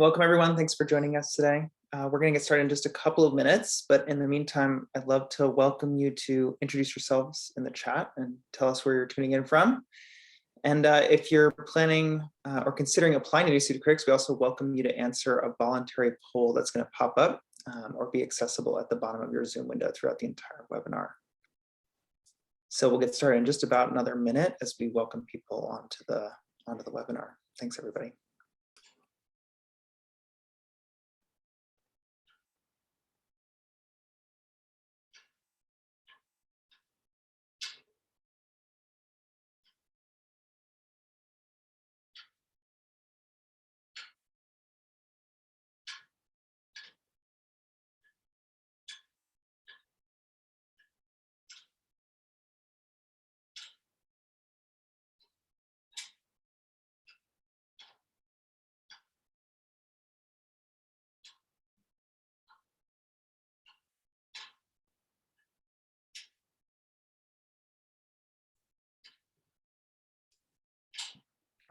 Welcome everyone, thanks for joining us today. We're gonna get started in just a couple of minutes, but in the meantime, I'd love to welcome you to introduce yourselves in the chat and tell us where you're tuning in from. And if you're planning or considering applying to New City Critics, we also welcome you to answer a voluntary poll that's gonna pop up or be accessible at the bottom of your Zoom window throughout the entire webinar. So we'll get started in just about another minute as we welcome people onto the webinar. Thanks everybody.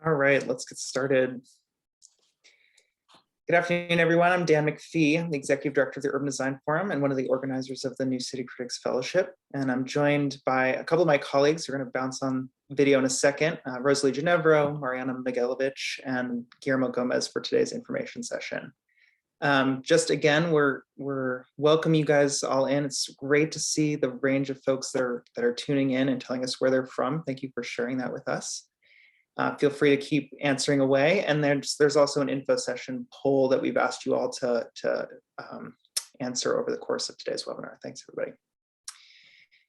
All right, let's get started. Good afternoon, everyone. I'm Dan McPhee, the Executive Director of the Urban Design Forum and one of the organizers of the New City Critics Fellowship. And I'm joined by a couple of my colleagues who are going to bounce on video in a second, Rosalie Ginevro, Mariana Miguelovich, and Guillermo Gomez for today's information session. Just again, we're welcome you guys all in. It's great to see the range of folks that are tuning in and telling us where they're from. Thank you for sharing that with us. Feel free to keep answering away. And there's also an info session poll that we've asked you all to answer over the course of today's webinar. Thanks, everybody.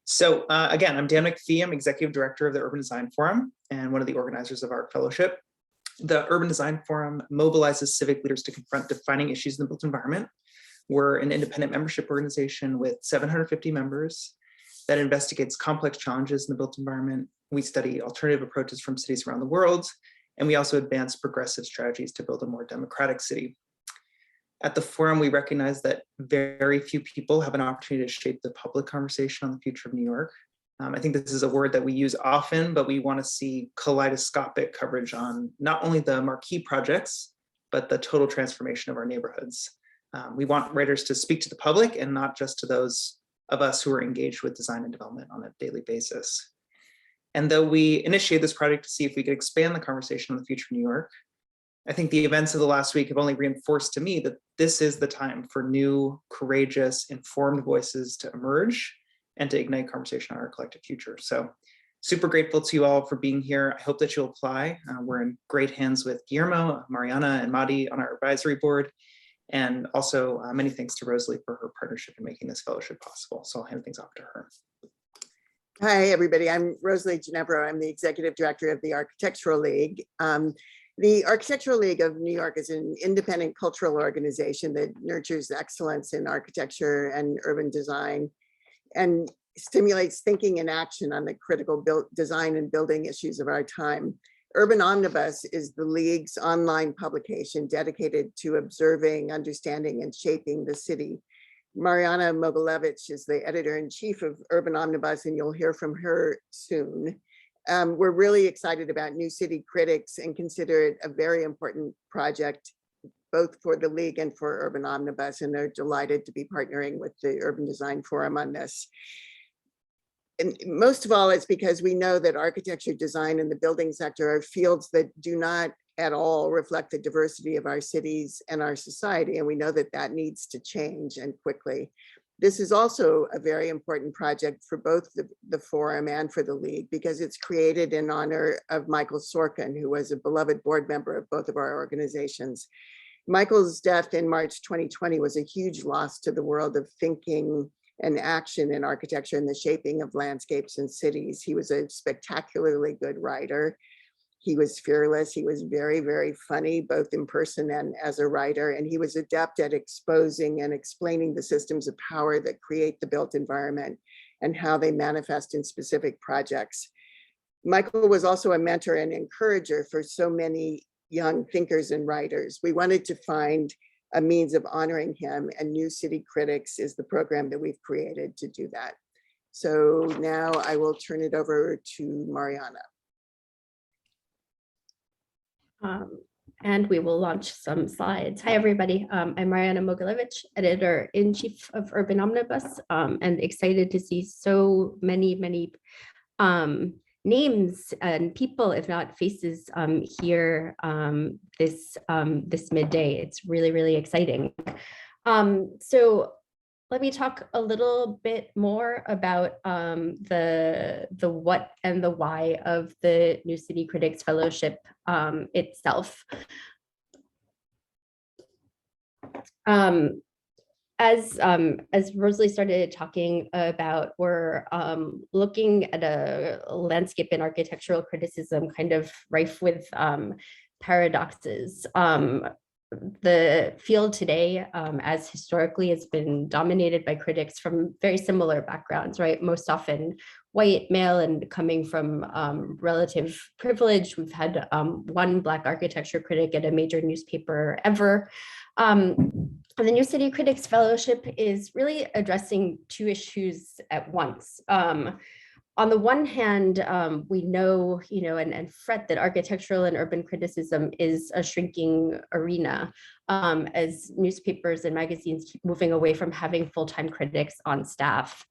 So again, I'm Dan McPhee. I'm Executive Director of the Urban Design Forum and one of the organizers of our fellowship. The Urban Design Forum mobilizes civic leaders to confront defining issues in the built environment. We're an independent membership organization with 750 members that investigates complex challenges in the built environment. We study alternative approaches from cities around the world, and we also advance progressive strategies to build a more democratic city. At the forum, we recognize that very few people have an opportunity to shape the public conversation on the future of New York. I think this is a word that we use often, but we want to see kaleidoscopic coverage on not only the marquee projects, but the total transformation of our neighborhoods. We want writers to speak to the public and not just to those of us who are engaged with design and development on a daily basis. And though we initiated this project to see if we could expand the conversation on the future of New York, I think the events of the last week have only reinforced to me that this is the time for new, courageous, informed voices to emerge and to ignite conversation on our collective future. So super grateful to you all for being here. I hope that you'll apply. We're in great hands with Guillermo, Mariana, and Madi on our advisory board. And also many thanks to Rosalie for her partnership in making this fellowship possible. So I'll hand things off to her. Hi, everybody. I'm Rosalie Ginevro. I'm the Executive Director of the Architectural League. The Architectural League of New York is an independent cultural organization that nurtures excellence in architecture and urban design and stimulates thinking and action on the critical design and building issues of our time. Urban Omnibus is the League's online publication dedicated to observing, understanding, and shaping the city. Mariana Miguelovich is the editor-in-chief of Urban Omnibus, and you'll hear from her soon. We're really excited about New City Critics and consider it a very important project, both for the League and for Urban Omnibus, and they're delighted to be partnering with the Urban Design Forum on this. And most of all, it's because we know that architecture, design, and the building sector are fields that do not at all reflect the diversity of our cities and our society. And we know that that needs to change, and quickly. This is also a very important project for both the forum and for the League, because it's created in honor of Michael Sorkin, who was a beloved board member of both of our organizations. Michael's death in March 2020 was a huge loss to the world of thinking and action in architecture and the shaping of landscapes and cities. He was a spectacularly good writer. He was fearless. He was very, very funny, both in person and as a writer. And he was adept at exposing and explaining the systems of power that create the built environment and how they manifest in specific projects. Michael was also a mentor and encourager for so many young thinkers and writers. We wanted to find a means of honoring him, and New City Critics is the program that we've created to do that. So now I will turn it over to Mariana. And we will launch some slides. Hi, everybody. I'm Mariana Mogilevich, editor-in-chief of Urban Omnibus, and excited to see so many names and people, if not faces, here this midday. It's really exciting. So let me talk a little bit more about the what and the why of the New City Critics Fellowship itself. As Rosalie started talking about, we're looking at a landscape in architectural criticism kind of rife with paradoxes. The field today, as historically, has been dominated by critics from very similar backgrounds, right? Most often white, male, and coming from relative privilege. We've had one Black architecture critic at a major newspaper ever. The New City Critics Fellowship is really addressing two issues at once. On the one hand, we know, and fret that architectural and urban criticism is a shrinking arena as newspapers and magazines keep moving away from having full-time critics on staff.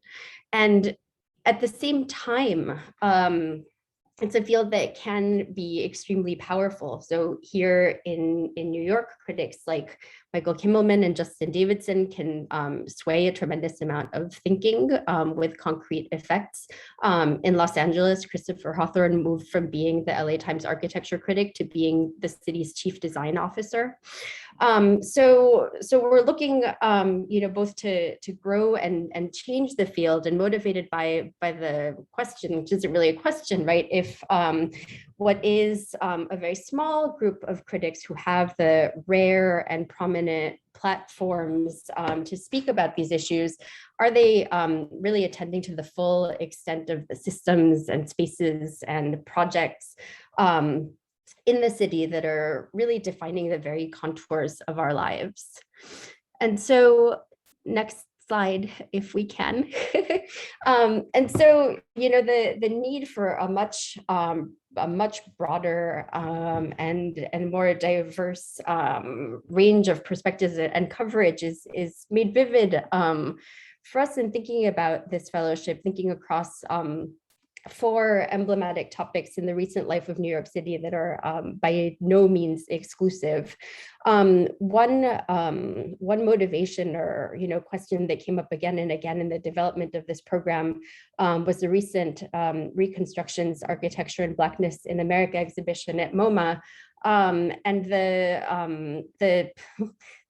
And at the same time, it's a field that can be extremely powerful. So here in New York, critics like Michael Kimmelman and Justin Davidson can sway a tremendous amount of thinking with concrete effects. In Los Angeles, Christopher Hawthorne moved from being the LA Times architecture critic to being the city's chief design officer. So we're looking, both to grow and change the field, and motivated by the question, which isn't really a question, right? If what is a very small group of critics who have the rare and prominent platforms to speak about these issues, are they really attending to the full extent of the systems and spaces and projects in the city that are really defining the very contours of our lives? And so next slide, if we can. And so, the need for a much broader and more diverse range of perspectives and coverage is made vivid for us in thinking about this fellowship, thinking across four emblematic topics in the recent life of New York City that are by no means exclusive. One motivation or question that came up again and again in the development of this program was the recent Reconstructions, Architecture and Blackness in America exhibition at MoMA, and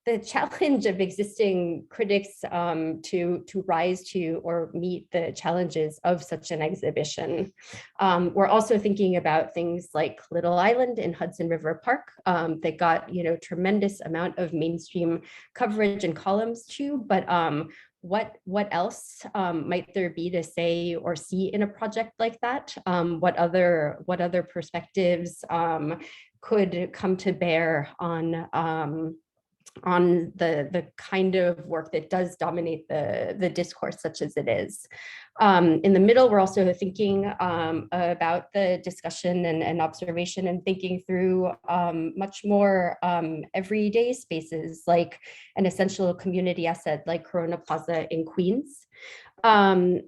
the challenge of existing critics to rise to or meet the challenges of such an exhibition. We're also thinking about things like Little Island in Hudson River Park that got tremendous amount of mainstream coverage and columns too, but what else might there be to say or see in a project like that? What other perspectives could come to bear on the kind of work that does dominate the discourse, such as it is. In the middle, we're also thinking about the discussion and observation and thinking through much more everyday spaces, like an essential community asset like Corona Plaza in Queens. And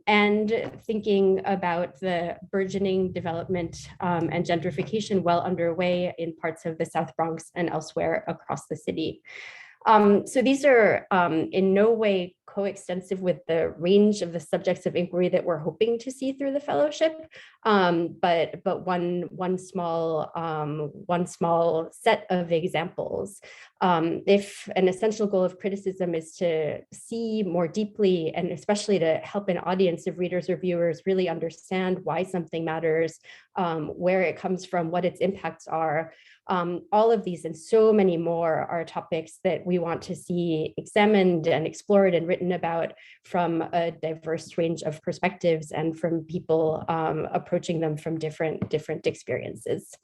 thinking about the burgeoning development and gentrification well underway in parts of the South Bronx and elsewhere across the city. So these are in no way coextensive with the range of the subjects of inquiry that we're hoping to see through the fellowship, but one small set of examples. If an essential goal of criticism is to see more deeply, and especially to help an audience of readers or viewers really understand why something matters, where it comes from, what its impacts are, all of these and so many more are topics that we want to see examined and explored and written about from a diverse range of perspectives and from people approaching them from different experiences.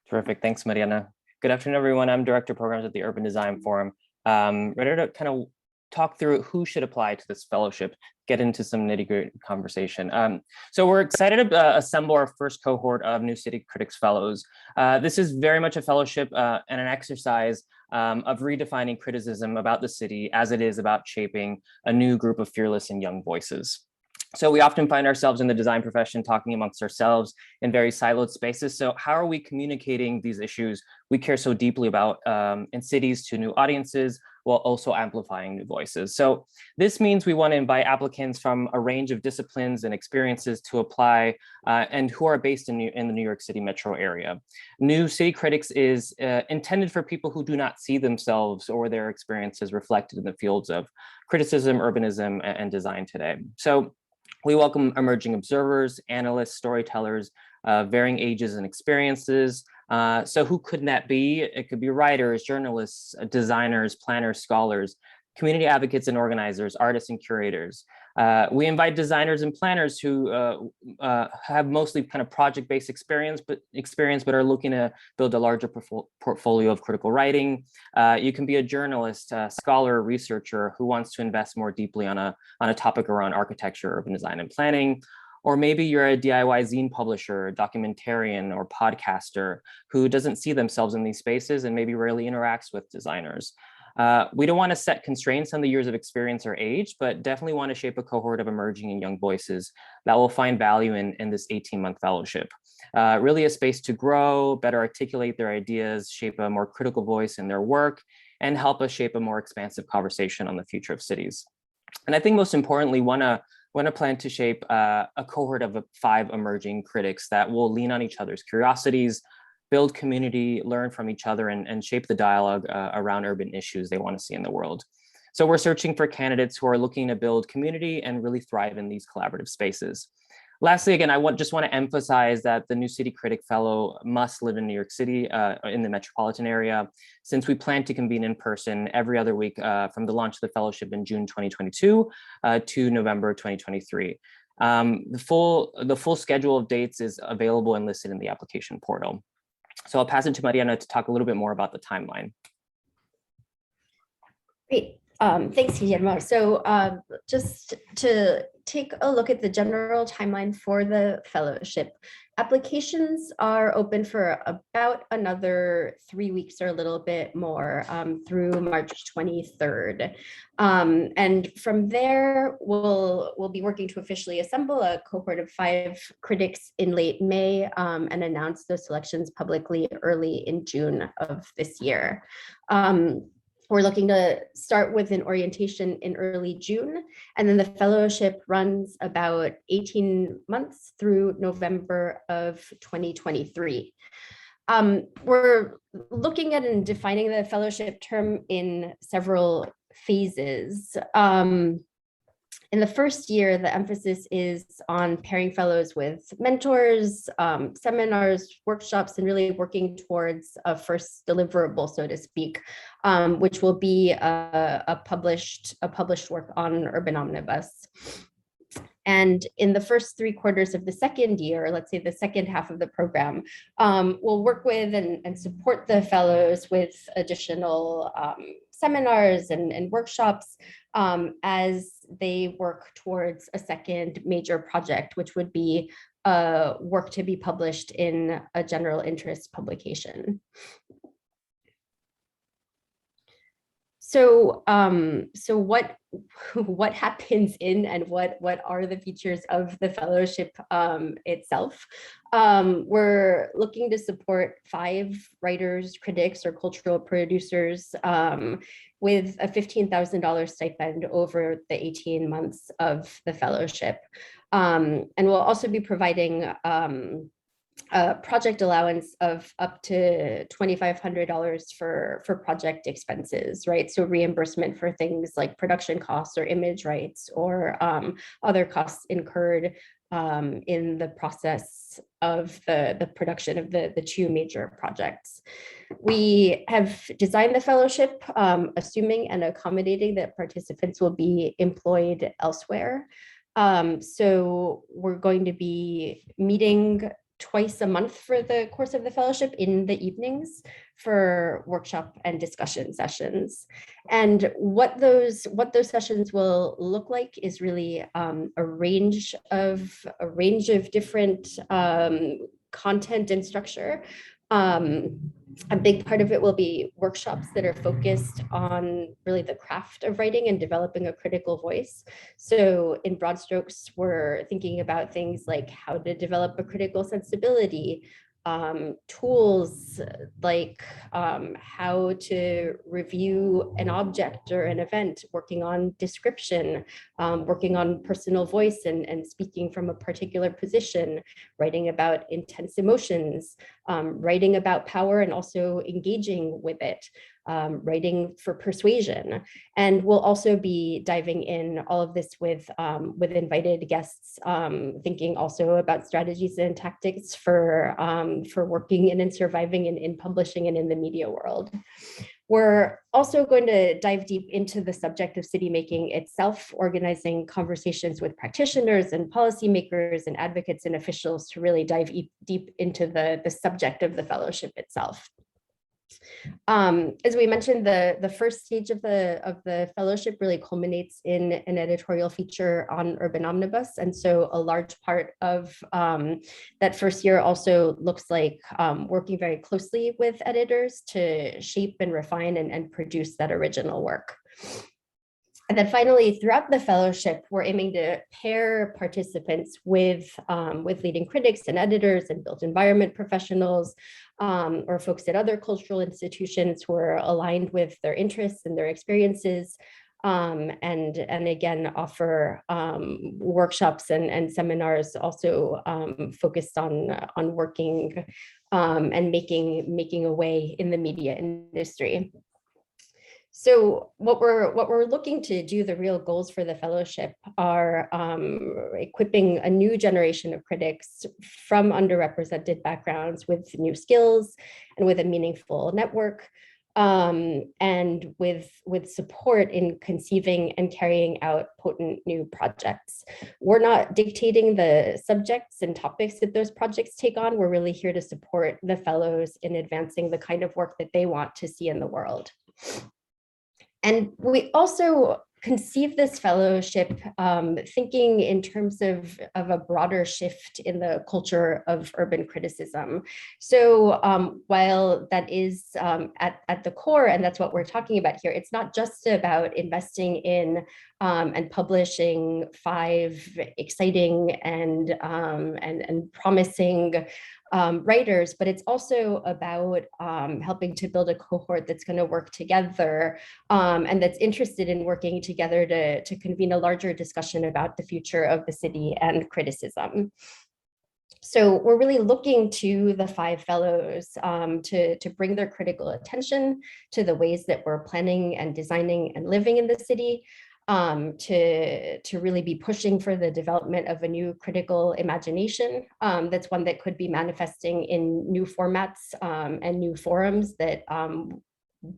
Terrific. Thanks, Mariana. Good afternoon, everyone. I'm Director of Programs at the Urban Design Forum. Ready to kind of talk through who should apply to this fellowship, get into some nitty-gritty conversation. So we're excited to assemble our first cohort of New City Critics Fellows. This is very much a fellowship and an exercise of redefining criticism about the city as it is about shaping a new group of fearless and young voices. So we often find ourselves in the design profession talking amongst ourselves in very siloed spaces. So how are we communicating these issues we care so deeply about in cities to new audiences, while also amplifying new voices? So this means we want to invite applicants from a range of disciplines and experiences to apply and who are based in the New York City metro area. New City Critics is intended for people who do not see themselves or their experiences reflected in the fields of criticism, urbanism, and design today. So we welcome emerging observers, analysts, storytellers, varying ages and experiences. So who could that be? It could be writers, journalists, designers, planners, scholars, community advocates and organizers, artists and curators. We invite designers and planners who have mostly kind of project-based experience, but are looking to build a larger portfolio of critical writing. You can be a journalist, a scholar, researcher who wants to invest more deeply on a topic around architecture, urban design, and planning. Or maybe you're a DIY zine publisher, documentarian, or podcaster who doesn't see themselves in these spaces and maybe rarely interacts with designers. We don't want to set constraints on the years of experience or age, but definitely want to shape a cohort of emerging and young voices that will find value in this 18-month fellowship. Really a space to grow, better articulate their ideas, shape a more critical voice in their work, and help us shape a more expansive conversation on the future of cities. And I think most importantly, want to plan to shape a cohort of 5 emerging critics that will lean on each other's curiosities, build community, learn from each other, and shape the dialogue around urban issues they want to see in the world. So we're searching for candidates who are looking to build community and really thrive in these collaborative spaces. Lastly, again, I just want to emphasize that the New City Critic Fellow must live in New York City, in the metropolitan area, since we plan to convene in person every other week from the launch of the fellowship in June 2022 to November 2023. The full schedule of dates is available and listed in the application portal. So I'll pass it to Mariana to talk a little bit more about the timeline. Great. Thanks, Guillermo. So just to take a look at the general timeline for the fellowship, applications are open for about another 3 weeks or a little bit more through March 23rd. And from there, we'll be working to officially assemble a cohort of 5 critics in late May and announce those selections publicly early in June of this year. We're looking to start with an orientation in early June, and then the fellowship runs about 18 months through November of 2023. We're looking at and defining the fellowship term in several phases. In the first year, the emphasis is on pairing fellows with mentors, seminars, workshops, and really working towards a first deliverable, so to speak, which will be a published work on Urban Omnibus. And in the first 3 quarters of the second year, let's say the second half of the program, we'll work with and support the fellows with additional seminars and workshops as they work towards a second major project, which would be work to be published in a general interest publication. So, what happens in and what are the features of the fellowship itself? We're looking to support 5 writers, critics, or cultural producers with a $15,000 stipend over the 18 months of the fellowship. And we'll also be providing a project allowance of up to $2,500 for project expenses, right? So reimbursement for things like production costs or image rights or other costs incurred in the process of the production of the 2 major projects. We have designed the fellowship assuming and accommodating that participants will be employed elsewhere. So we're going to be meeting twice a month for the course of the fellowship in the evenings for workshop and discussion sessions. And what those sessions will look like is really a range of different content and structure. A big part of it will be workshops that are focused on really the craft of writing and developing a critical voice. So in broad strokes, we're thinking about things like how to develop a critical sensibility, tools like how to review an object or an event, working on description, working on personal voice and speaking from a particular position, writing about intense emotions, writing about power and also engaging with it, writing for persuasion. And we'll also be diving in all of this with invited guests, thinking also about strategies and tactics for working in and surviving in publishing and in the media world. We're also going to dive deep into the subject of city making itself, organizing conversations with practitioners and policymakers and advocates and officials to really dive deep into the subject of the fellowship itself. As we mentioned, the first stage of the fellowship really culminates in an editorial feature on Urban Omnibus. And so a large part of that first year also looks like working very closely with editors to shape and refine and produce that original work. And then finally, throughout the fellowship, we're aiming to pair participants with leading critics and editors and built environment professionals, or folks at other cultural institutions who are aligned with their interests and their experiences, and again, offer workshops and seminars also focused on working and making a way in the media industry. So what we're looking to do, the real goals for the fellowship are equipping a new generation of critics from underrepresented backgrounds with new skills and with a meaningful network, and with support in conceiving and carrying out potent new projects. We're not dictating the subjects and topics that those projects take on. We're really here to support the fellows in advancing the kind of work that they want to see in the world. And we also conceive this fellowship thinking in terms of a broader shift in the culture of urban criticism. So while that is at the core, and that's what we're talking about here, it's not just about investing in and publishing 5 exciting and promising writers, but it's also about helping to build a cohort that's going to work together and that's interested in working together to convene a larger discussion about the future of the city and criticism. So we're really looking to the 5 fellows to bring their critical attention to the ways that we're planning and designing and living in the city, to really be pushing for the development of a new critical imagination that's one that could be manifesting in new formats and new forums that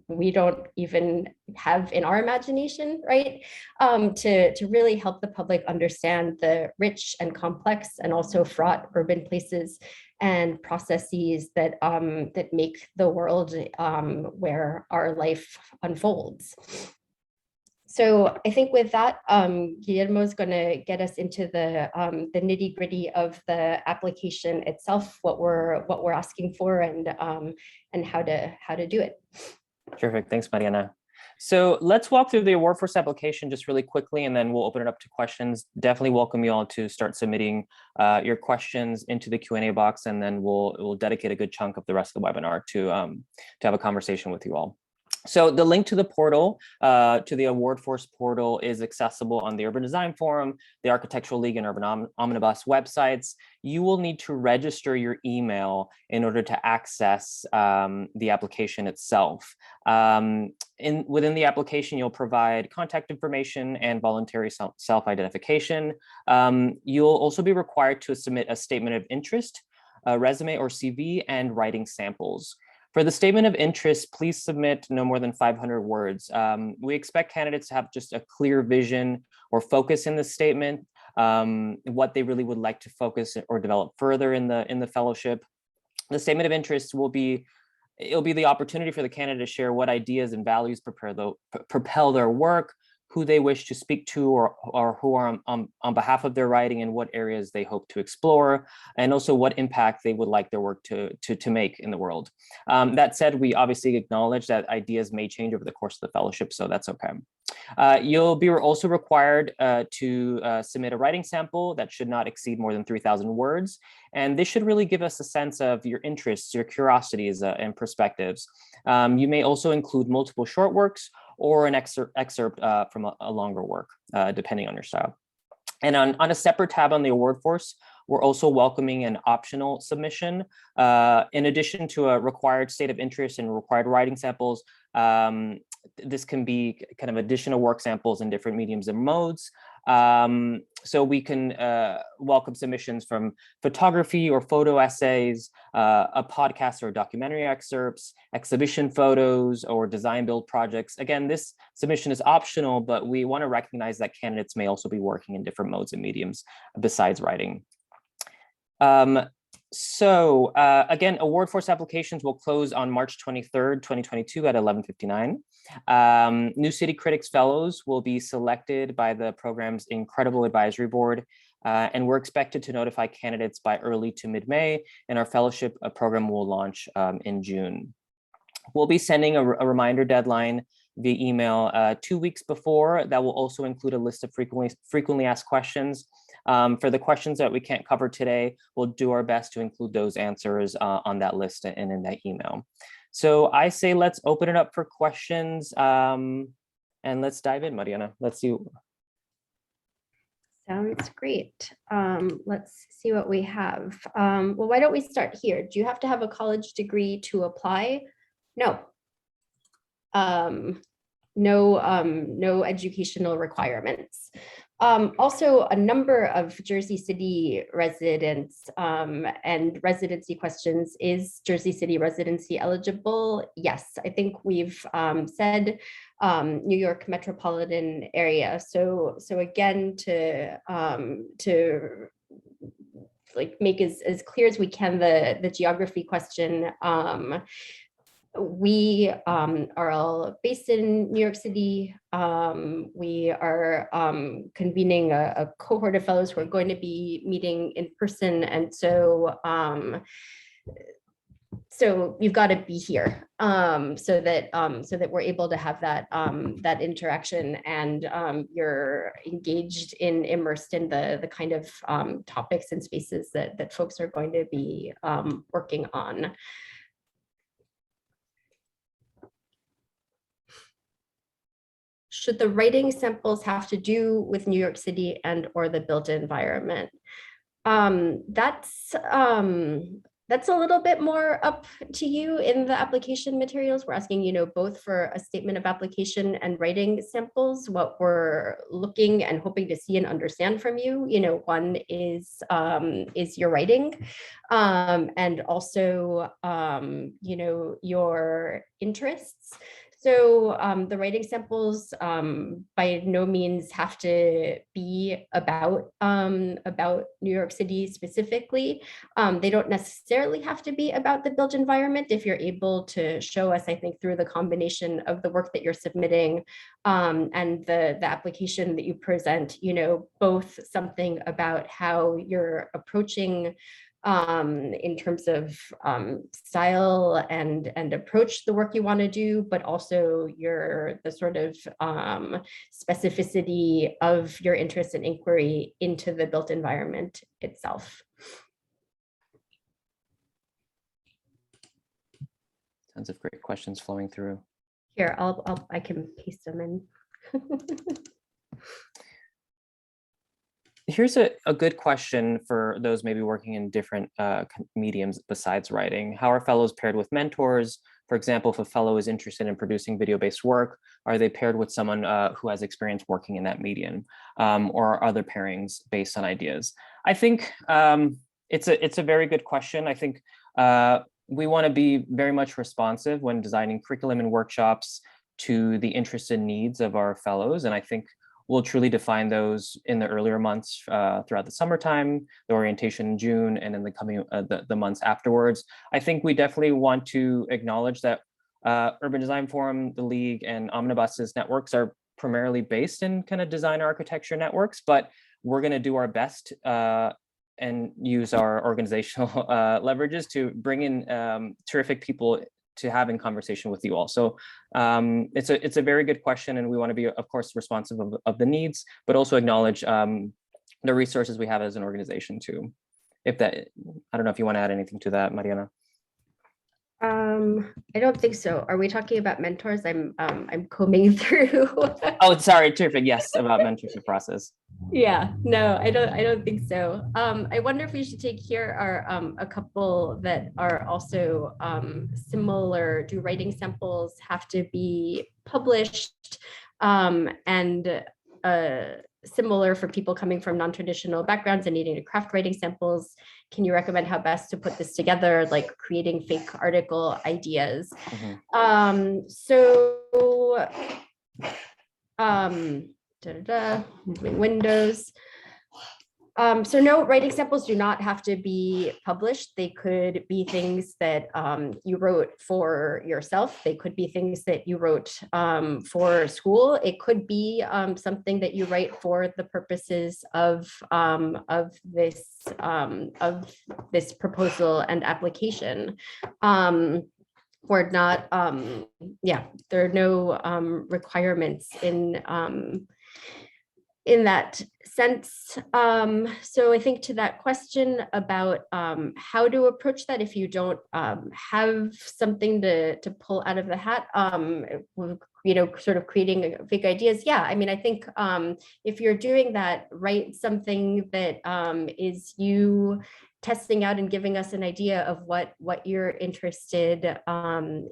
we don't even have in our imagination, right? To really help the public understand the rich and complex and also fraught urban places and processes that that make the world where our life unfolds. So I think with that, Guillermo is going to get us into the nitty gritty of the application itself, what we're asking for, and how to do it. Terrific. Thanks, Mariana. So let's walk through the award force application just really quickly, and then we'll open it up to questions. Definitely welcome you all to start submitting your questions into the Q&A box, and then we'll dedicate a good chunk of the rest of the webinar to have a conversation with you all. So the link to the portal, to the award force portal, is accessible on the Urban Design Forum, the Architectural League, and Urban Omnibus websites. You will need to register your email in order to access the application itself. Within the application, you'll provide contact information and voluntary self-identification. You'll also be required to submit a statement of interest, a resume or CV, and writing samples. For the statement of interest, please submit no more than 500 words. We expect candidates to have just a clear vision or focus in the statement. what they really would like to focus or develop further in the fellowship. The statement of interest it'll be the opportunity for the candidate to share what ideas and values propel their work, who they wish to speak to, or who are on behalf of their writing, and what areas they hope to explore, and also what impact they would like their work to make in the world. That said, we obviously acknowledge that ideas may change over the course of the fellowship, so that's okay. You'll be also required to submit a writing sample that should not exceed more than 3,000 words. And this should really give us a sense of your interests, your curiosities, and perspectives. You may also include multiple short works or an excerpt from a longer work, depending on your style. And on a separate tab on the award force, we're also welcoming an optional submission. In addition to a required state of interest and required writing samples, this can be kind of additional work samples in different mediums and modes. So we can welcome submissions from photography or photo essays, a podcast or documentary excerpts, exhibition photos, or design build projects. Again, this submission is optional, but we want to recognize that candidates may also be working in different modes and mediums besides writing. Again, award force applications will close on March 23rd, 2022 at 11:59. New City Critics Fellows will be selected by the program's incredible advisory board, and we're expected to notify candidates by early to mid-May, and our fellowship program will launch in June. We'll be sending a reminder deadline via email 2 weeks before. That will also include a list of frequently asked questions. For the questions that we can't cover today, we'll do our best to include those answers on that list and in that email. So I say let's open it up for questions, and let's dive in, Mariana. Let's see. Sounds great. Let's see what we have. Well, why don't we start here? Do you have to have a college degree to apply? No. No educational requirements. Also, a number of Jersey City residents and residency questions. Is Jersey City residency eligible? Yes, I think we've said New York metropolitan area. So again, to like make as clear as we can the geography question. We are all based in New York City. We are convening a cohort of fellows who are going to be meeting in person. And so you've got to be here so that we're able to have that interaction, and you're engaged immersed in the kind of topics and spaces that folks are going to be working on. Should the writing samples have to do with New York City and or the built environment? That's a little bit more up to you in the application materials. We're asking, both for a statement of application and writing samples. What we're looking and hoping to see and understand from you, one is your writing, and also, your interests. So the writing samples by no means have to be about New York City specifically. They don't necessarily have to be about the built environment if you're able to show us, I think, through the combination of the work that you're submitting and the application that you present, both something about how you're approaching in terms of style and approach the work you want to do, but also the sort of specificity of your interest and inquiry into the built environment itself. Tons of great questions flowing through. Here, I can paste them in. Here's a good question for those maybe working in different mediums besides writing. How are fellows paired with mentors? For example, if a fellow is interested in producing video-based work, are they paired with someone who has experience working in that medium, or are other pairings based on ideas? I think it's a very good question. I think we want to be very much responsive when designing curriculum and workshops to the interests and needs of our fellows. And I think we'll truly define those in the earlier months throughout the summertime, the orientation in June, and in the coming the months afterwards. I think we definitely want to acknowledge that Urban Design Forum, the League, and Omnibus's networks are primarily based in kind of design architecture networks, but we're going to do our best and use our organizational leverages to bring in terrific people to have in conversation with you all. So it's a very good question, and we want to be, of course, responsive of the needs, but also acknowledge the resources we have as an organization too. If that, I don't know if you want to add anything to that, Mariana. I don't think so. Are we talking about mentors? I'm combing through. Oh, sorry, terrific. Yes, about mentorship process. Yeah, no, I don't think so. I wonder if we should take here are a couple that are also similar. Do writing samples have to be published? And similar for people coming from non-traditional backgrounds and needing to craft writing samples. Can you recommend how best to put this together, like creating fake article ideas? Windows. So no, writing samples do not have to be published. They could be things that you wrote for yourself. They could be things that you wrote for school. It could be something that you write for the purposes of this proposal and application. Or not, yeah, there are no requirements in that sense. So I think to that question about how to approach that if you don't have something to pull out of the hat, sort of creating fake ideas. Yeah, I mean, I think if you're doing that, write something that is you testing out and giving us an idea of what you're interested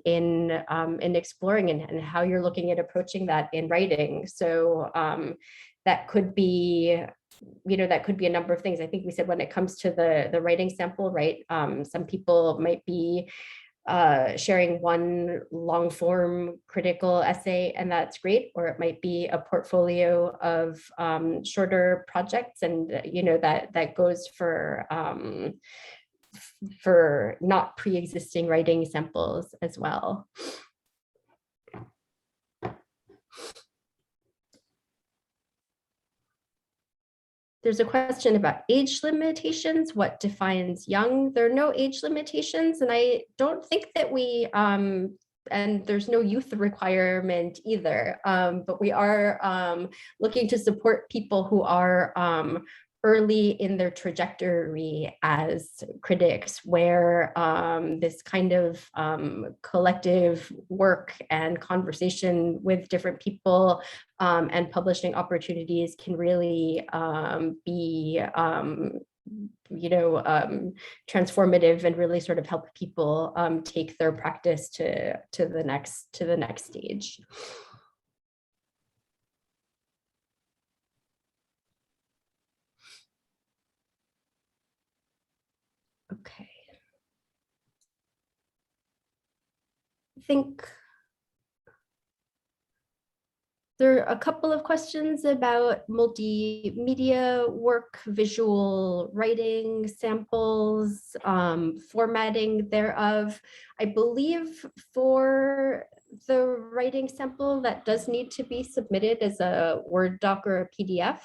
in exploring and how you're looking at approaching that in writing. So that could be, that could be a number of things. I think we said when it comes to the writing sample, right? Some people might be sharing one long form critical essay, and that's great. Or it might be a portfolio of shorter projects, and that goes for not pre-existing writing samples as well. There's a question about age limitations. What defines young? There are no age limitations, and I don't think that we, and there's no youth requirement either, but we are looking to support people who are early in their trajectory as critics, where this kind of collective work and conversation with different people and publishing opportunities can really be transformative and really sort of help people take their practice to the next stage. Okay. I think there are a couple of questions about multimedia work, visual writing, samples, formatting thereof. I believe for the writing sample that does need to be submitted as a Word doc or a PDF.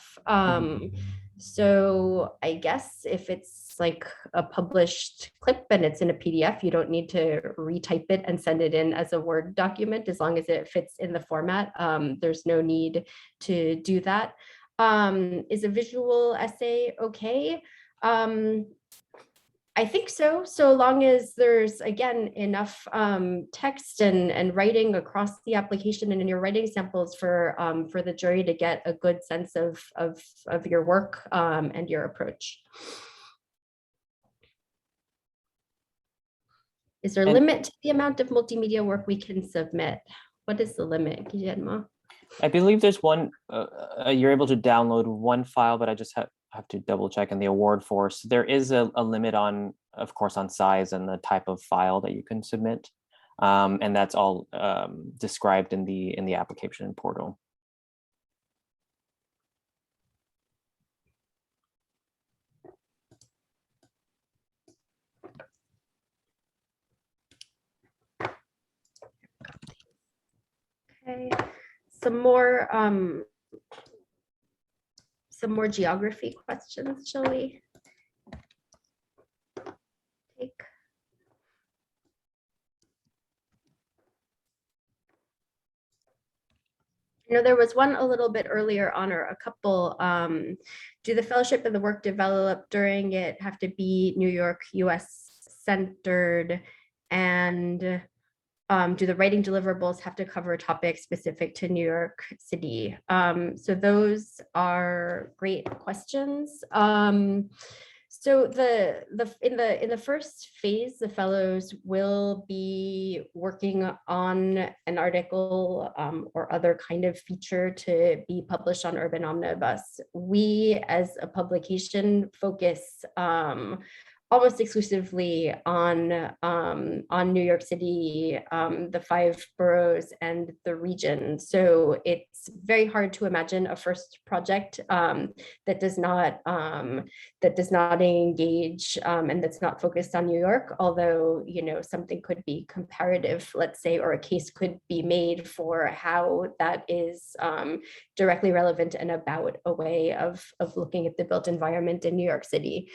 So I guess if it's like a published clip and it's in a PDF, you don't need to retype it and send it in as a Word document, as long as it fits in the format. There's no need to do that. Is a visual essay okay? I think so, so long as there's, again, enough text and writing across the application and in your writing samples for the jury to get a good sense of your work and your approach. Is there a limit to the amount of multimedia work we can submit? What is the limit, Guillermo? I believe there's one, you're able to download one file, but I just have to double check in the award force. There is a limit on, of course, on size and the type of file that you can submit. And that's all described in the application portal. some more geography questions, shall we take? You know, there was one a little bit earlier on, or a couple. Do the fellowship and the work developed during it have to be New York, US centered? And do the writing deliverables have to cover topics specific to New York City? So those are great questions. So in the first phase, the fellows will be working on an article or other kind of feature to be published on Urban Omnibus. We, as a publication, focus almost exclusively on New York City, the 5 boroughs and the region. So it's very hard to imagine a first project that does not engage and that's not focused on New York. Although, you know, something could be comparative, let's say, or a case could be made for how that is directly relevant and about a way of looking at the built environment in New York City.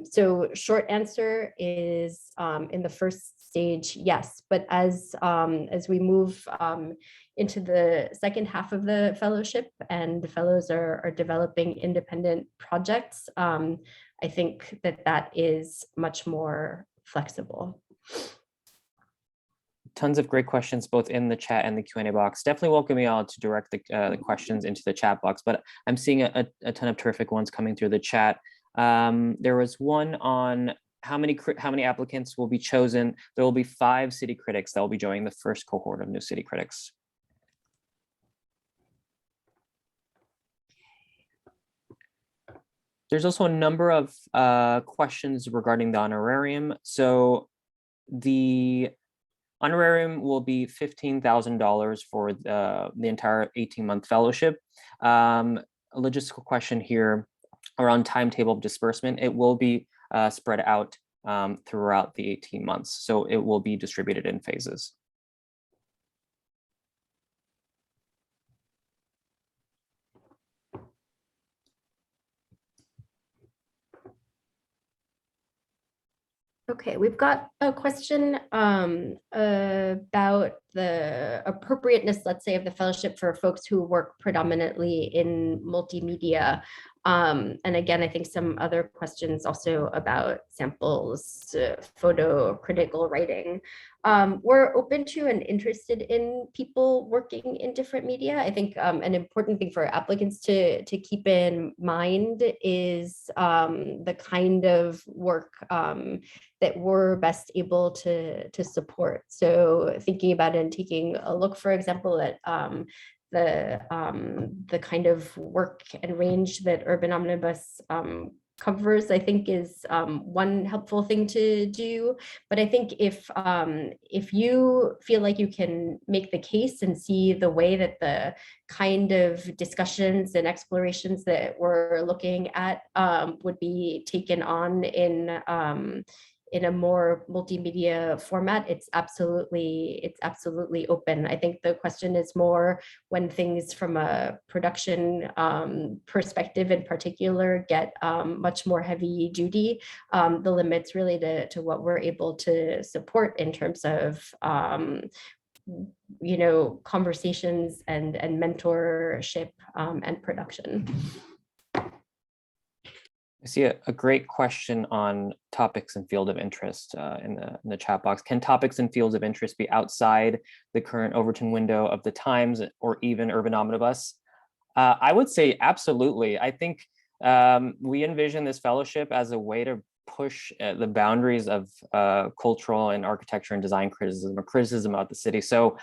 So short answer is in the first stage, yes. But as we move into the second half of the fellowship and the fellows are developing independent projects, I think that is much more flexible. Tons of great questions, both in the chat and the Q&A box. Definitely welcome you all to direct the questions into the chat box, but I'm seeing a ton of terrific ones coming through the chat. There was one on how many applicants will be chosen. There will be 5 city critics that will be joining the first cohort of new city critics. There's also a number of questions regarding the honorarium. So the honorarium will be $15,000 for the entire 18-month fellowship. A logistical question here around timetable of disbursement. It will be spread out throughout the 18 months. So it will be distributed in phases. Okay, we've got a question about the appropriateness, let's say, of the fellowship for folks who work predominantly in multimedia. And again, I think some other questions also about samples, photo, critical writing. We're open to and interested in people working in different media. I think an important thing for applicants to keep in mind is the kind of work that we're best able to support. So thinking about it and taking a look, for example, at the kind of work and range that Urban Omnibus covers, I think is one helpful thing to do. But I think if you feel like you can make the case and see the way that the kind of discussions and explorations that we're looking at would be taken on in a more multimedia format, it's absolutely open. I think the question is more when things from a production perspective in particular get much more heavy duty, the limits really to what we're able to support in terms of you know, conversations and mentorship and production. I see a great question on topics and field of interest in the chat box. Can topics and fields of interest be outside the current Overton window of the Times or even Urban Omnibus? I would say absolutely. I think we envision this fellowship as a way to push the boundaries of cultural and architecture and design criticism, or criticism about the city. So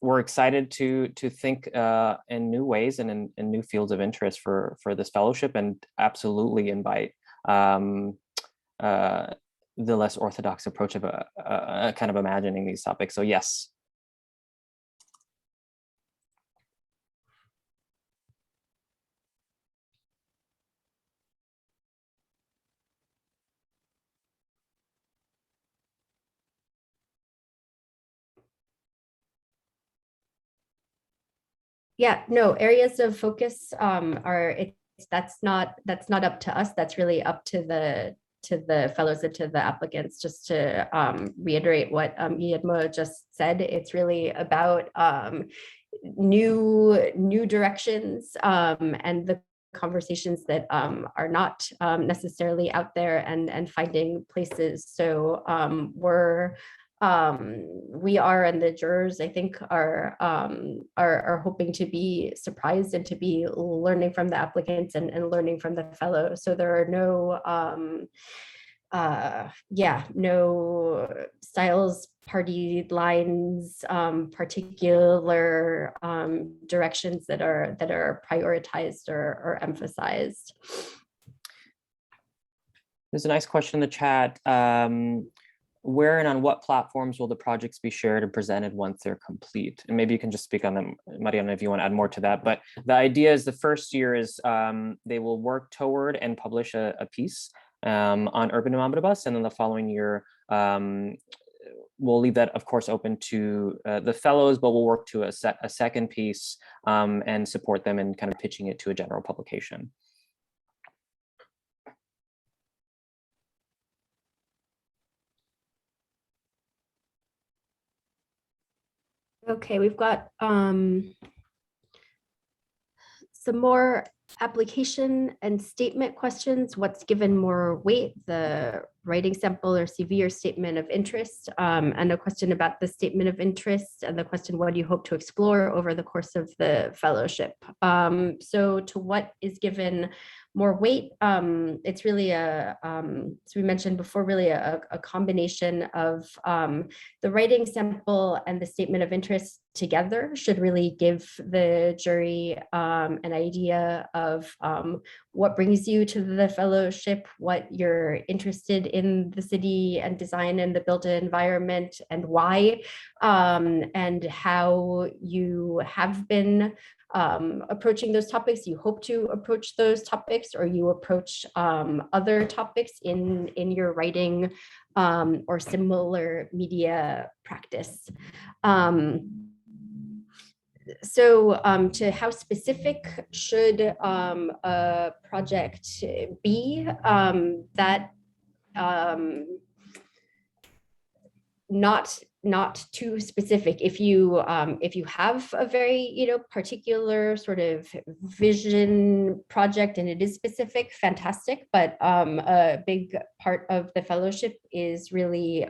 we're excited to think in new ways and in new fields of interest for this fellowship, and absolutely invite the less orthodox approach of a kind of imagining these topics. So yes. Yeah, no, areas of focus that's not up to us. That's really up to the fellows and to the applicants. Just to reiterate what Iedmo just said, it's really about new directions and the conversations that are not necessarily out there, and finding places. So we are, and the jurors, I think, are hoping to be surprised and to be learning from the applicants and learning from the fellow. So there are no styles, party lines, particular directions that are prioritized or emphasized. There's a nice question in the chat. Where and on what platforms will the projects be shared and presented once they're complete? And maybe you can just speak on them, Mariana, if you want to add more to that. But the idea is the first year is they will work toward and publish a piece on urban omnibus, and then the following year we'll leave that, of course, open to the fellows, but we'll work to a second piece and support them in kind of pitching it to a general publication. Okay, we've got some more application and statement questions. What's given more weight, the writing sample or CV or statement of interest? And a question about the statement of interest, and the question, what do you hope to explore over the course of the fellowship? So to what is given more weight, it's really so we mentioned before, really a combination of the writing sample and the statement of interest together should really give the jury an idea of what brings you to the fellowship, what you're interested in the city and design and the built environment, and why, and how you have been approaching those topics, you hope to approach those topics, or you approach other topics in your writing or similar media practice. So to how specific should a project be, that not too specific. If you have a very particular sort of vision project and it is specific, fantastic. But a big part of the fellowship is really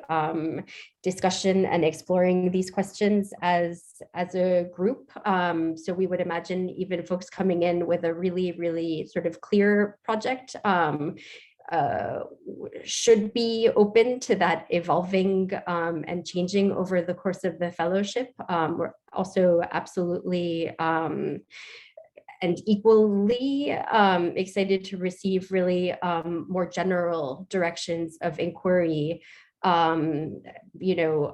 discussion and exploring these questions as a group. So we would imagine even folks coming in with a really sort of clear project should be open to that evolving and changing over the course of the fellowship. We're also absolutely and equally excited to receive really more general directions of inquiry,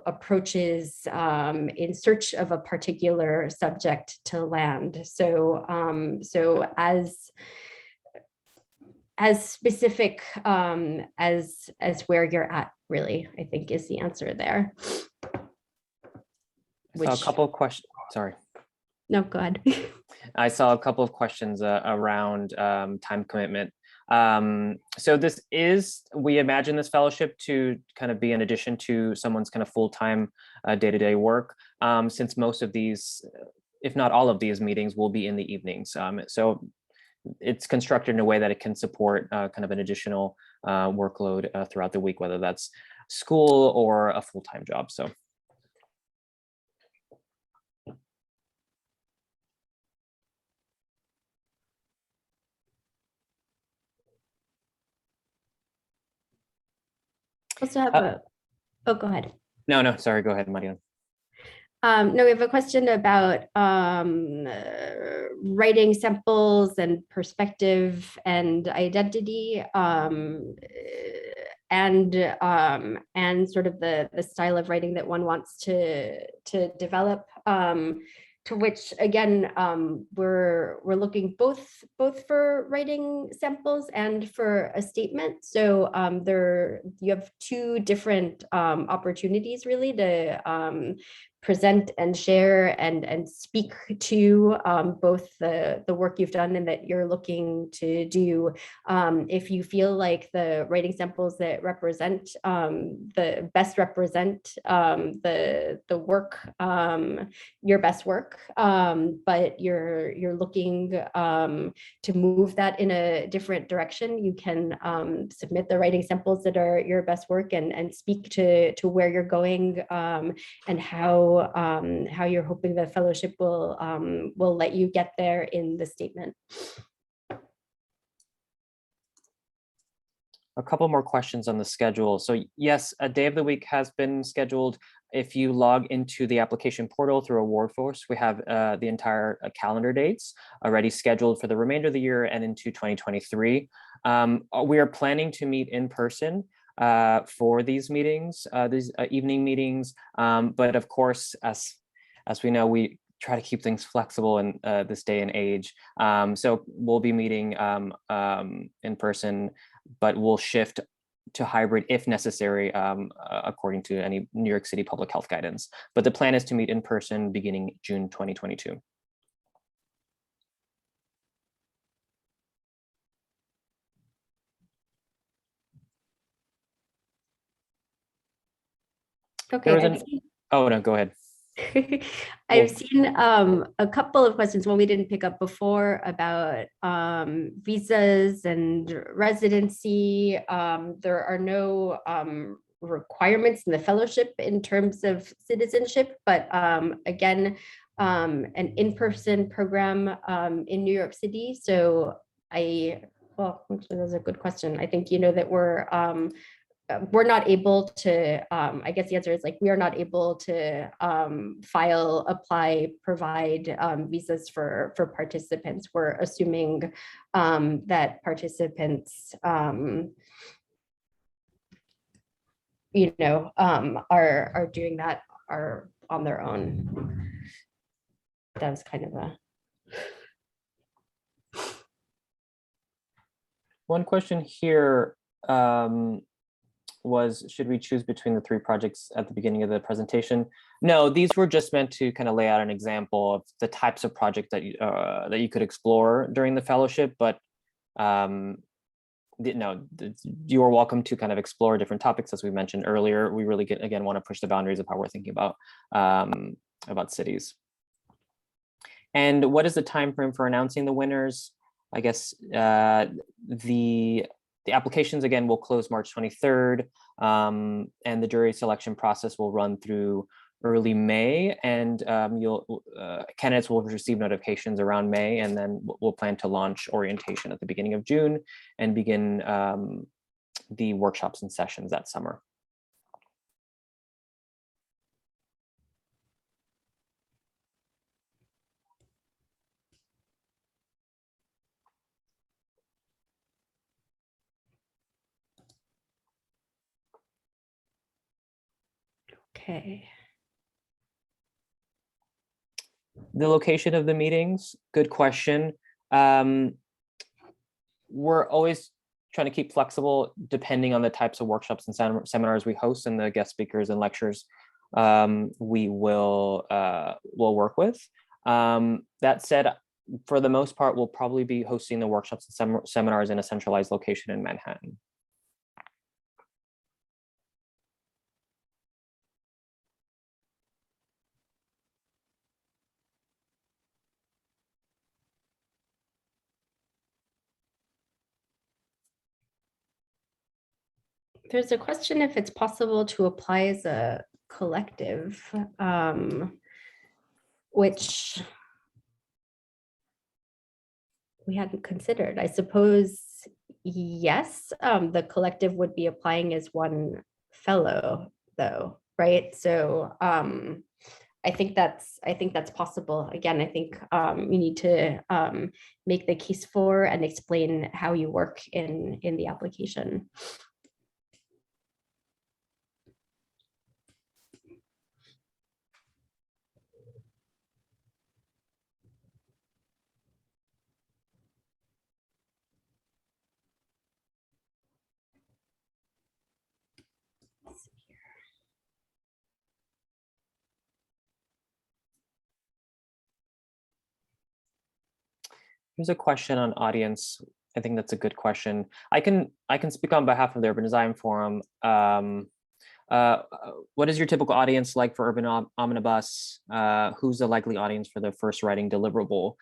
approaches in search of a particular subject to land. So as specific as where you're at, really, I think is the answer there. So a couple of questions. Sorry. No, go ahead. I saw a couple of questions around time commitment. So we imagine this fellowship to kind of be in addition to someone's kind of full-time day-to-day work, since most of these, if not all of these meetings, will be in the evenings. So it's constructed in a way that it can support kind of an additional workload throughout the week, whether that's school or a full-time job. So. Also have oh, go ahead. No, sorry, go ahead, Mariana. No, we have a question about writing samples and perspective and identity, and sort of the style of writing that one wants to develop. To which, again, we're looking both for writing samples and for a statement. So you have two different opportunities really to present and share and speak to both the work you've done and that you're looking to do. If you feel like the writing samples that represent the best represent the work, your best work, but you're looking to move that in a different direction, you can submit the writing samples that are your best work and speak to where you're going and how you're hoping the fellowship will let you get there in the statement. A couple more questions on the schedule. So yes, a day of the week has been scheduled. If you log into the application portal through AwardForce, we have the entire calendar dates already scheduled for the remainder of the year and into 2023. We are planning to meet in person for these meetings, these evening meetings. But of course, as we know, we try to keep things flexible in this day and age. So we'll be meeting in person, but we'll shift to hybrid if necessary, according to any New York City public health guidance. But the plan is to meet in person beginning June 2022. Okay. Oh no, go ahead. I've seen a couple of questions, one we didn't pick up before, about visas and residency. There are no requirements in the fellowship in terms of citizenship, but again, an in-person program in New York City. So well, actually, that's a good question. I think you know that we're not able to, I guess the answer is like, we are not able to file, apply, provide visas for participants. We're assuming that participants, you know, are doing that are on their own. That was kind of a. One question here was, should we choose between the three projects at the beginning of the presentation? No, these were just meant to kind of lay out an example of the types of projects that you could explore during the fellowship, but no, you are welcome to kind of explore different topics. As we mentioned earlier, we really again want to push the boundaries of how we're thinking about cities. And what is the time frame for announcing the winners? I guess the applications, again, will close March 23rd, and the jury selection process will run through early May, and candidates will receive notifications around May, and then we'll plan to launch orientation at the beginning of June and begin the workshops and sessions that summer. Okay. The location of the meetings, good question. We're always trying to keep flexible depending on the types of workshops and seminars we host and the guest speakers and lectures we will work with. That said, for the most part, we'll probably be hosting the workshops and seminars in a centralized location in Manhattan. There's a question if it's possible to apply as a collective, which we hadn't considered. I suppose, yes, the collective would be applying as one fellow though, right? So I think that's possible. Again, I think you need to make the case for and explain how you work in the application. Here's a question on audience. I think that's a good question. I can speak on behalf of the Urban Design Forum. What is your typical audience like for Urban Omnibus? Who's the likely audience for the first writing deliverable?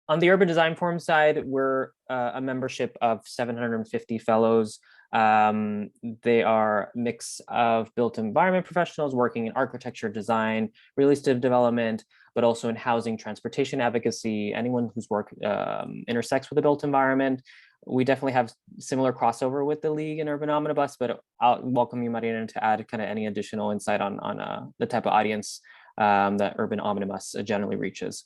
On the Urban Design Forum side, we're a membership of 750 fellows. They are a mix of built environment professionals working in architecture, design, real estate development, but also in housing, transportation advocacy, anyone whose work intersects with the built environment. We definitely have similar crossover with the League and Urban Omnibus, but I'll welcome you, Mariana, to add kind of any additional insight on the type of audience that Urban Omnibus generally reaches.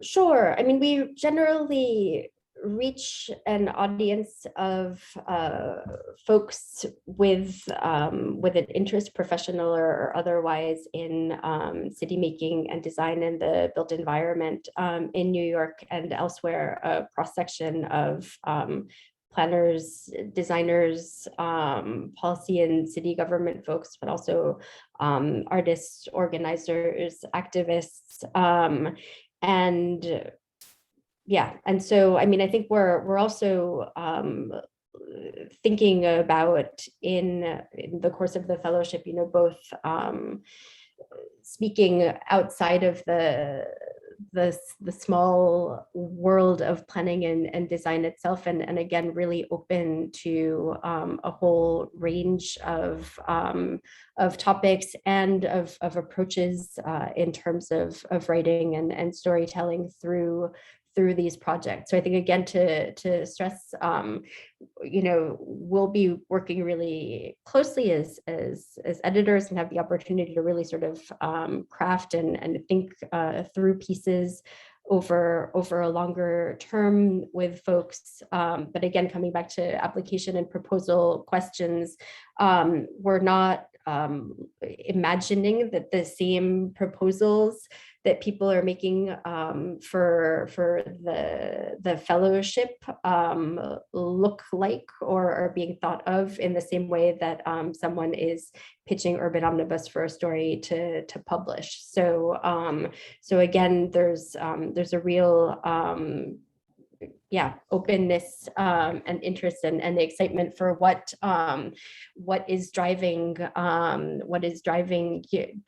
Sure. I mean, we generally reach an audience of folks with an interest, professional or otherwise, in city making and design in the built environment in New York and elsewhere. A cross section of planners, designers, policy and city government folks, but also artists, organizers, activists. And yeah, and so I mean, I think we're also thinking about in the course of the fellowship, you know, both speaking outside of the small world of planning and design itself, and again really open to a whole range of topics and of approaches in terms of writing and storytelling through these projects. So I think, again, to stress, you know, we'll be working really closely as editors and have the opportunity to really sort of craft and think through pieces over a longer term with folks. But again, coming back to application and proposal questions, we're not imagining that the same proposals that people are making for the fellowship look like or are being thought of in the same way that someone is pitching Urban Omnibus for a story to publish. So so again, there's a real openness and interest and the excitement for what is driving the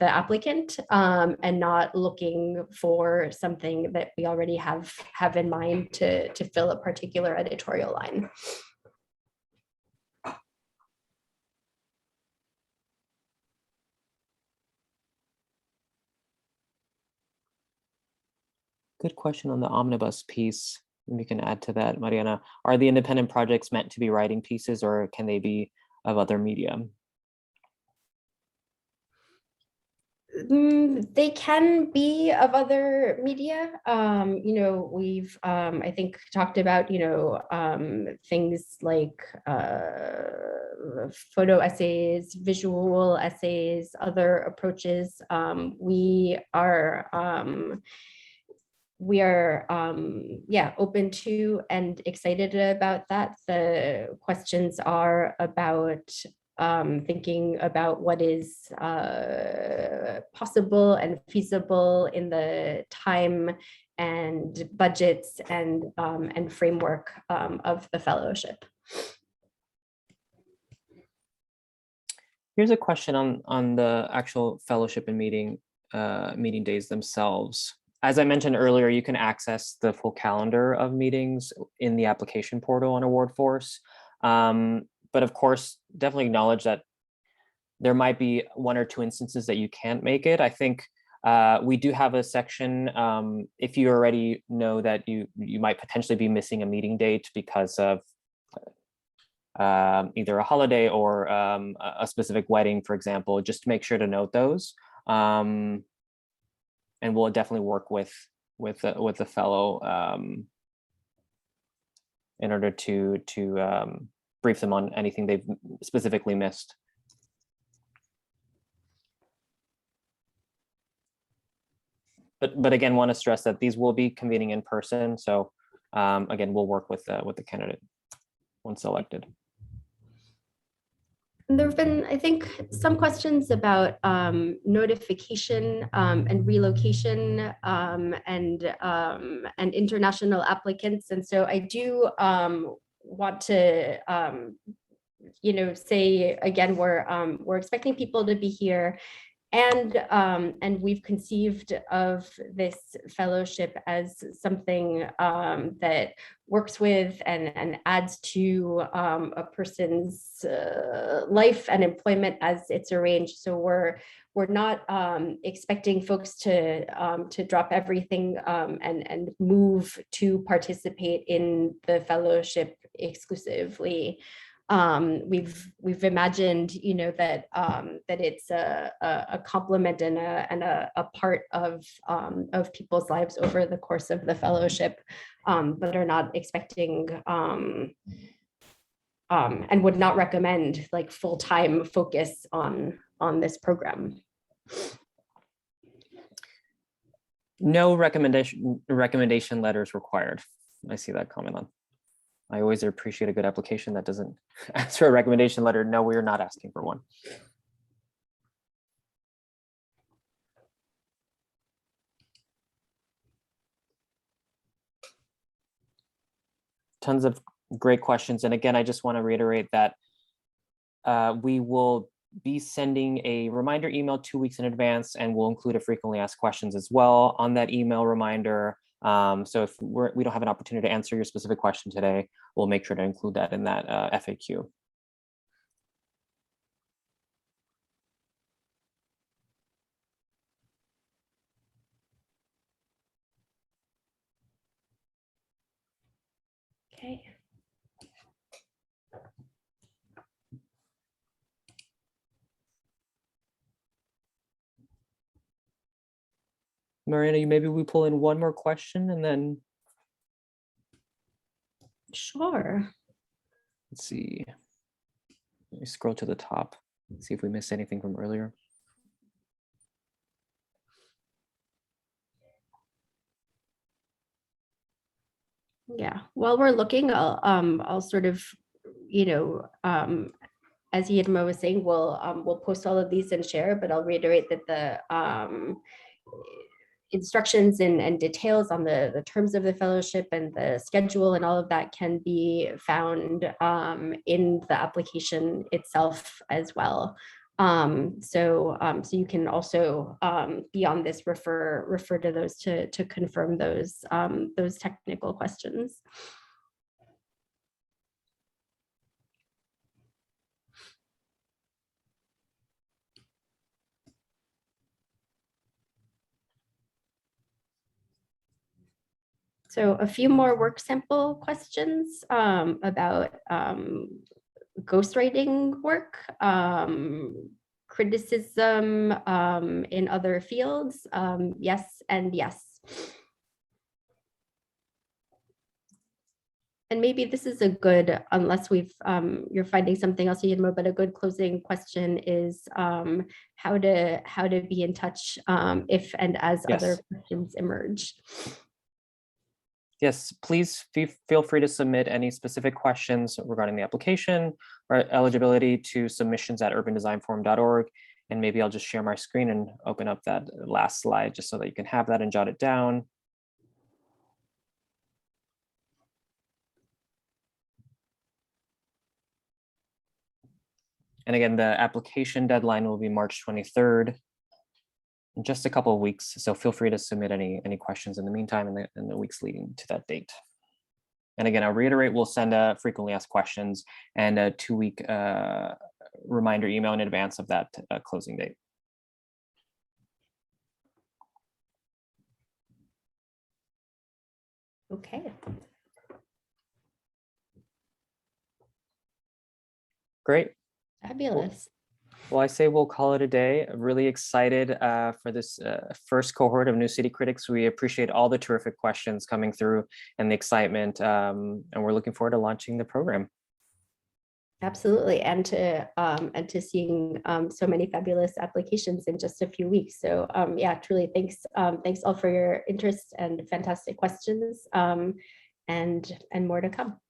applicant, and not looking for something that we already have in mind to fill a particular editorial line. Good question on the omnibus piece. We can add to that, Mariana. Are the independent projects meant to be writing pieces, or can they be of other medium? They can be of other media. You know, we've I think talked about, you know, things like photo essays, visual essays, other approaches. We are open to and excited about that. The questions are about thinking about what is possible and feasible in the time and budgets and framework of the fellowship. Here's a question on the actual fellowship and meeting days themselves. As I mentioned earlier, you can access the full calendar of meetings in the application portal on AwardForce. But of course, definitely acknowledge that there might be one or two instances that you can't make it. I think we do have a section if you already know that you might potentially be missing a meeting date because of either a holiday or a specific wedding, for example, just make sure to note those. And we'll definitely work with the fellow in order to brief them on anything they've specifically missed. But again, want to stress that these will be convening in person. So again, we'll work with the candidate once selected. There have been, I think, some questions about notification and relocation and international applicants. And so I do want to, say again, we're expecting people to be here. And we've conceived of this fellowship as something that works with and adds to a person's life and employment as it's arranged. So we're not expecting folks to drop everything and move to participate in the fellowship exclusively. We've imagined, that it's a complement and a part of people's lives over the course of the fellowship, but are not expecting and would not recommend like full-time focus on this program. No recommendation letters required. I see that comment on. I always appreciate a good application that doesn't ask for a recommendation letter. No, we are not asking for one. Tons of great questions. And again, I just want to reiterate that we will be sending a reminder email 2 weeks in advance, and we'll include a frequently asked questions as well on that email reminder. So if we don't have an opportunity to answer your specific question today, we'll make sure to include that in that FAQ. Okay. Mariana, maybe we pull in one more question and then Sure. let's see. Let me scroll to the top, see if we missed anything from earlier. Yeah, while we're looking, I'll sort of, as Yidmo was saying, we'll post all of these and share, but I'll reiterate that the instructions and details on the terms of the fellowship and the schedule and all of that can be found in the application itself as well. So you can also beyond this refer to those to confirm those technical questions. So a few more work sample questions about ghostwriting work, criticism in other fields, yes and yes. And maybe this is a good, unless you're finding something else, but a good closing question is how to be in touch if and as Yes. other questions emerge. Yes, please feel free to submit any specific questions regarding the application or eligibility to submissions@urbandesignforum.org. And maybe I'll just share my screen and open up that last slide just so that you can have that and jot it down. And again, the application deadline will be March 23rd. In just a couple of weeks, so feel free to submit any questions in the meantime in the weeks leading to that date. And again, I'll reiterate, we'll send a frequently asked questions and a 2-week reminder email in advance of that closing date. Okay. Great. Fabulous. Well, I say we'll call it a day. I'm really excited for this first cohort of New City Critics. We appreciate all the terrific questions coming through and the excitement, and we're looking forward to launching the program. Absolutely, and to seeing so many fabulous applications in just a few weeks. So yeah, truly thanks all for your interest and fantastic questions, and more to come.